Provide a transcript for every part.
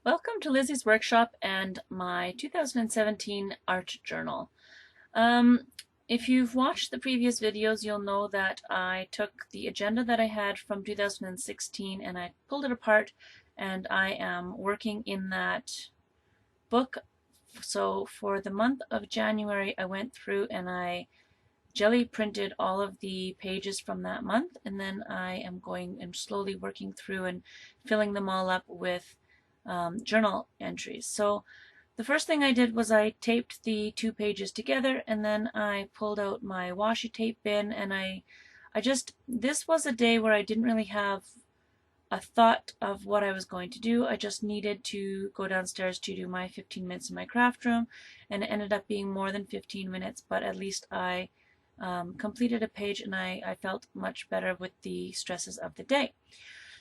Welcome to Lizzie's Workshop and my 2017 art journal. If you've watched the previous videos, you'll know that I took the agenda that I had from 2016 and I pulled it apart, and I am working in that book. So for the month of January, I went through and I jelly printed all of the pages from that month, and then I am going and slowly working through and filling them all up with journal entries. So the first thing I did was I taped the two pages together, and then I pulled out my washi tape bin, and this was a day where I didn't really have a thought of what I was going to do. I just needed to go downstairs to do my 15 minutes in my craft room, and it ended up being more than 15 minutes, but at least I completed a page, and I felt much better with the stresses of the day.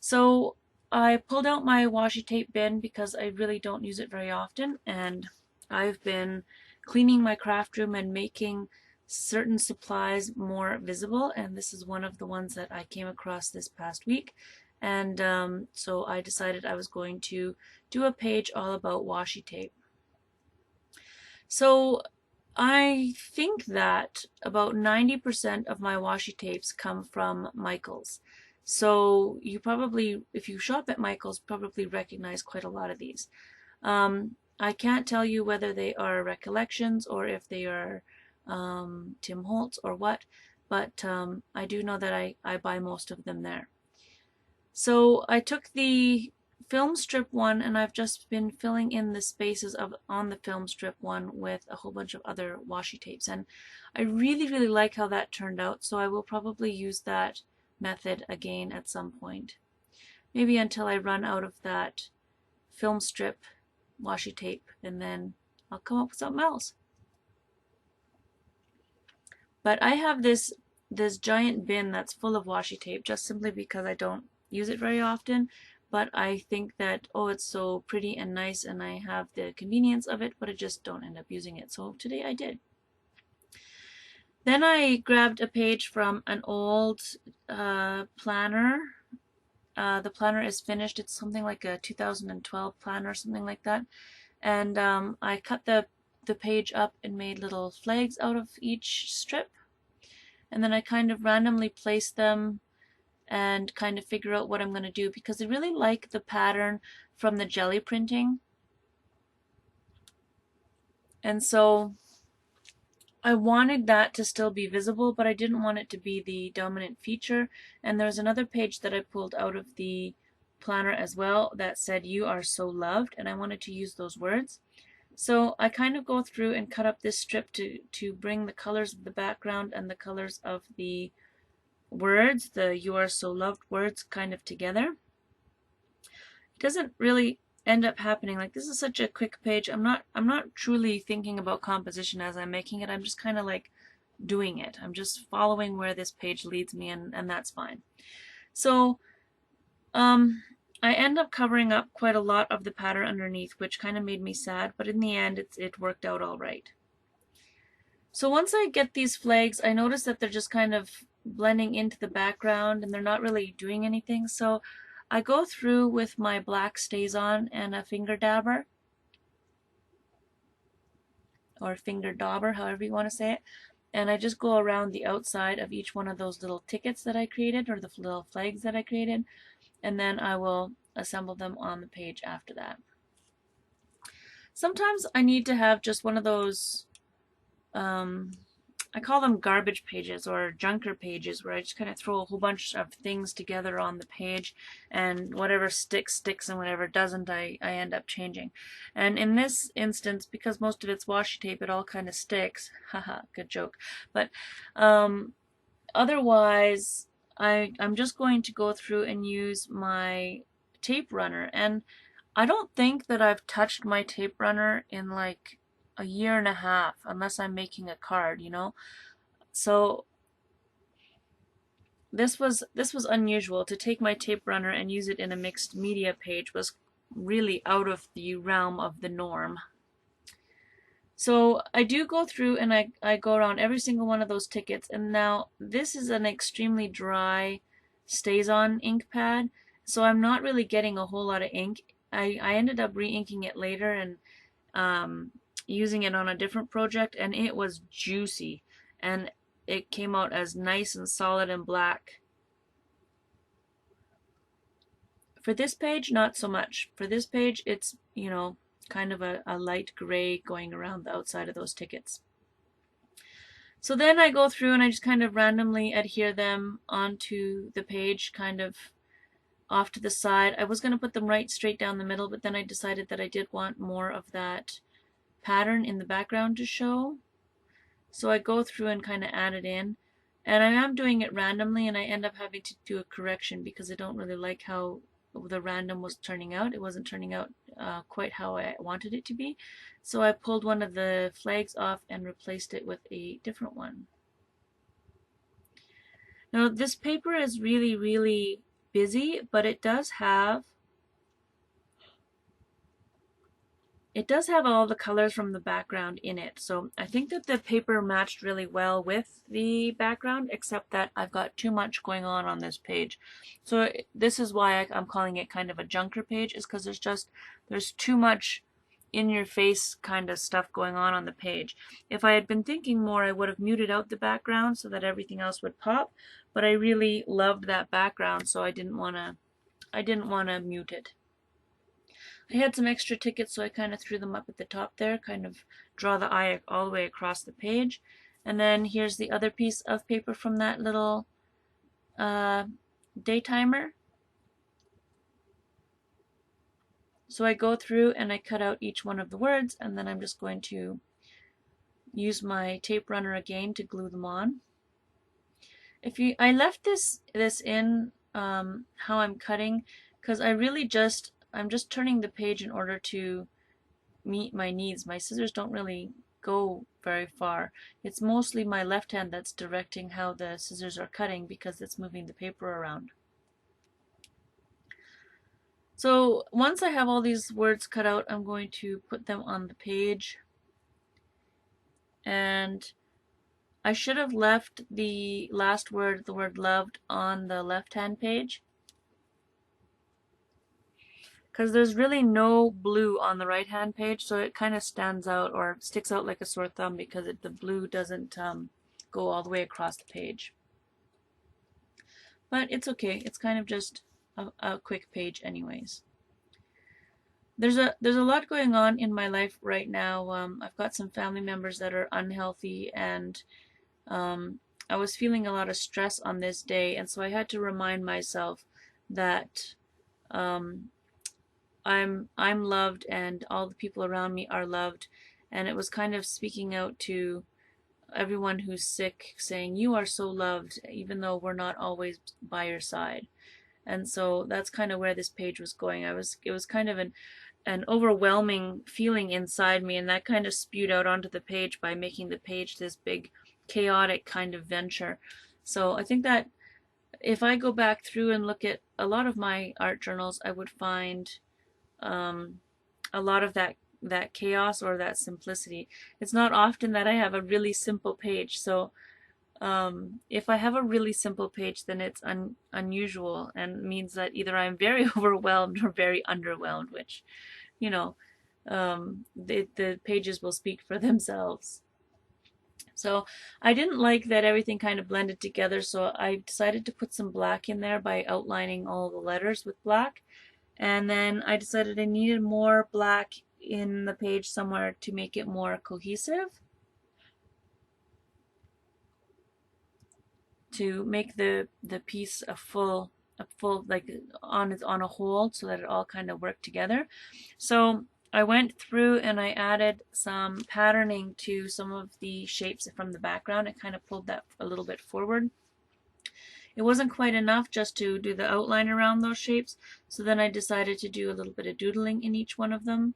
So I pulled out my washi tape bin because I really don't use it very often, and I've been cleaning my craft room and making certain supplies more visible, and this is one of the ones that I came across this past week. And so I decided I was going to do a page all about washi tape. So I think that about 90% of my washi tapes come from Michaels. So you probably, if you shop at Michaels, probably recognize quite a lot of these. I can't tell you whether they are recollections or if they are Tim Holtz or what, but I do know that I buy most of them there. So I took the film strip one, and I've just been filling in the spaces on the film strip one with a whole bunch of other washi tapes, and I really like how that turned out, so I will probably use that method again at some point, maybe until I run out of that film strip washi tape, and then I'll come up with something else. But I have this giant bin that's full of washi tape just simply because I don't use it very often, but I think that, oh, it's so pretty and nice, and I have the convenience of it, but I just don't end up using it. So today I did. Then I grabbed a page from an old planner. The planner is finished. It's something like a 2012 planner, something like that. And I cut the page up and made little flags out of each strip. And then I kind of randomly placed them and kind of figure out what I'm going to do, because I really like the pattern from the jelly printing. And so I wanted that to still be visible, but I didn't want it to be the dominant feature. And there's another page that I pulled out of the planner as well that said, "You are so loved," and I wanted to use those words. So I kind of go through and cut up this strip to bring the colors of the background and the colors of the words, the "You are so loved" words, kind of together. It doesn't really end up happening. Like, this is such a quick page. I'm not truly thinking about composition as I'm making it. I'm just kind of like doing it. I'm just following where this page leads me, and that's fine. So I end up covering up quite a lot of the pattern underneath, which kind of made me sad, but in the end it worked out all right. So once I get these flags, I notice that they're just kind of blending into the background and they're not really doing anything. So I go through with my black StazOn and a finger dabber, or finger dauber, however you want to say it, and I just go around the outside of each one of those little tickets that I created, or the little flags that I created, and then I will assemble them on the page after that. Sometimes I need to have just one of those I call them garbage pages or junker pages, where I just kind of throw a whole bunch of things together on the page, and whatever sticks and whatever doesn't, I end up changing. And in this instance, because most of it's washi tape, it all kind of sticks. Haha, good joke. But otherwise, I'm just going to go through and use my tape runner, and I don't think that I've touched my tape runner in like a year and a half, unless I'm making a card, you know. So this was unusual. To take my tape runner and use it in a mixed media page was really out of the realm of the norm. So I do go through and I go around every single one of those tickets, and now this is an extremely dry StazOn ink pad, so I'm not really getting a whole lot of ink I ended up re-inking it later and using it on a different project, and it was juicy, and it came out as nice and solid and black. For this page, not so much. For this page, it's, you know, kind of a light gray going around the outside of those tickets. So then I go through and I just kind of randomly adhere them onto the page, kind of off to the side. I was going to put them right straight down the middle, but then I decided that I did want more of that pattern in the background to show. So I go through and kind of add it in. And I am doing it randomly, and I end up having to do a correction because I don't really like how the random was turning out. It wasn't turning out quite how I wanted it to be. So I pulled one of the flags off and replaced it with a different one. Now this paper is really, really busy, but it does have all the colors from the background in it. So I think that the paper matched really well with the background, except that I've got too much going on this page. So this is why I'm calling it kind of a junker page, is because there's too much in your face kind of stuff going on the page. If I had been thinking more, I would have muted out the background so that everything else would pop, but I really loved that background, so I didn't want to mute it. I had some extra tickets, so I kind of threw them up at the top there, kind of draw the eye all the way across the page. And then here's the other piece of paper from that little day timer. So I go through and I cut out each one of the words, and then I'm just going to use my tape runner again to glue them on. I left this in how I'm cutting, because I'm just turning the page in order to meet my needs. My scissors don't really go very far. It's mostly my left hand that's directing how the scissors are cutting because it's moving the paper around. So once I have all these words cut out, I'm going to put them on the page. And I should have left the last word, the word loved, on the left-hand page, because there's really no blue on the right-hand page, so it kind of stands out or sticks out like a sore thumb because the blue doesn't go all the way across the page. But it's okay. It's kind of just a quick page anyways. There's a lot going on in my life right now. I've got some family members that are unhealthy, and I was feeling a lot of stress on this day, and so I had to remind myself that I'm loved and all the people around me are loved, and it was kind of speaking out to everyone who's sick, saying you are so loved even though we're not always by your side. And so that's kind of where this page was going. It was kind of an overwhelming feeling inside me, and that kind of spewed out onto the page by making the page this big chaotic kind of venture. So I think that if I go back through and look at a lot of my art journals, I would find a lot of that chaos or that simplicity. It's not often that I have a really simple page, so if I have a really simple page, then it's unusual and means that either I'm very overwhelmed or very underwhelmed, which, you know, the pages will speak for themselves. So I didn't like that everything kind of blended together, so I decided to put some black in there by outlining all the letters with black. And then I decided I needed more black in the page somewhere to make it more cohesive, to make the piece a full like on a whole, so that it all kind of worked together. So I went through and I added some patterning to some of the shapes from the background. I kind of pulled that a little bit forward. It wasn't quite enough just to do the outline around those shapes, so then I decided to do a little bit of doodling in each one of them.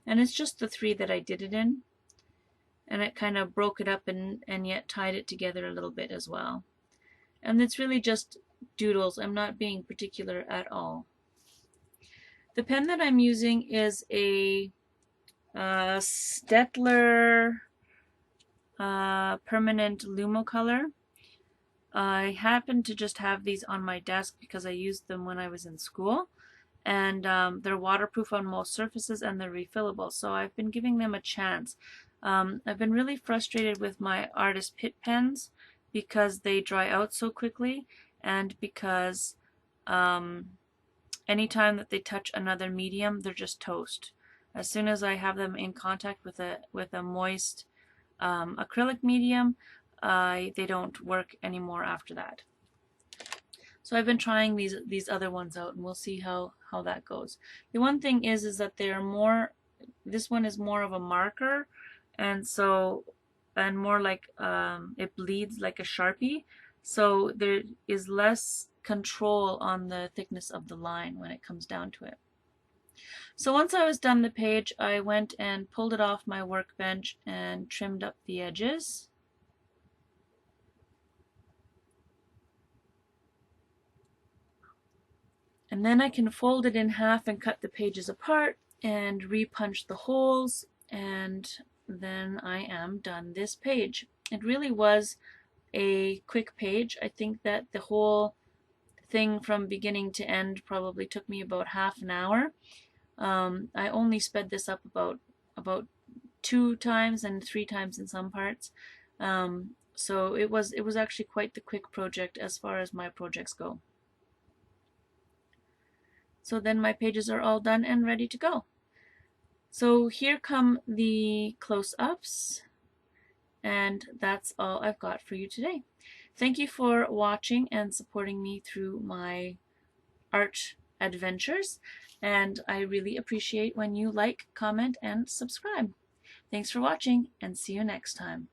And it's just the 3 that I did it in. And it kind of broke it up and yet tied it together a little bit as well. And it's really just doodles. I'm not being particular at all. The pen that I'm using is a Stettler permanent Lumocolor. I happen to just have these on my desk because I used them when I was in school, and they're waterproof on most surfaces, and they're refillable. So I've been giving them a chance. I've been really frustrated with my artist Pitt pens because they dry out so quickly, and because anytime that they touch another medium, they're just toast. As soon as I have them in contact with a moist acrylic medium, they don't work anymore after that. So I've been trying these other ones out, and we'll see how that goes. The one thing is that they're more. This one is more of a marker, and more like it bleeds like a Sharpie. So there is less control on the thickness of the line when it comes down to it. So once I was done the page, I went and pulled it off my workbench and trimmed up the edges. And then I can fold it in half and cut the pages apart and repunch the holes, and then I am done this page. It really was a quick page. I think that the whole thing from beginning to end probably took me about half an hour. I only sped this up about 2 times and 3 times in some parts. So it was actually quite the quick project as far as my projects go. So then my pages are all done and ready to go. So here come the close-ups, and that's all I've got for you today. Thank you for watching and supporting me through my art adventures, and I really appreciate when you like, comment, and subscribe. Thanks for watching, and see you next time.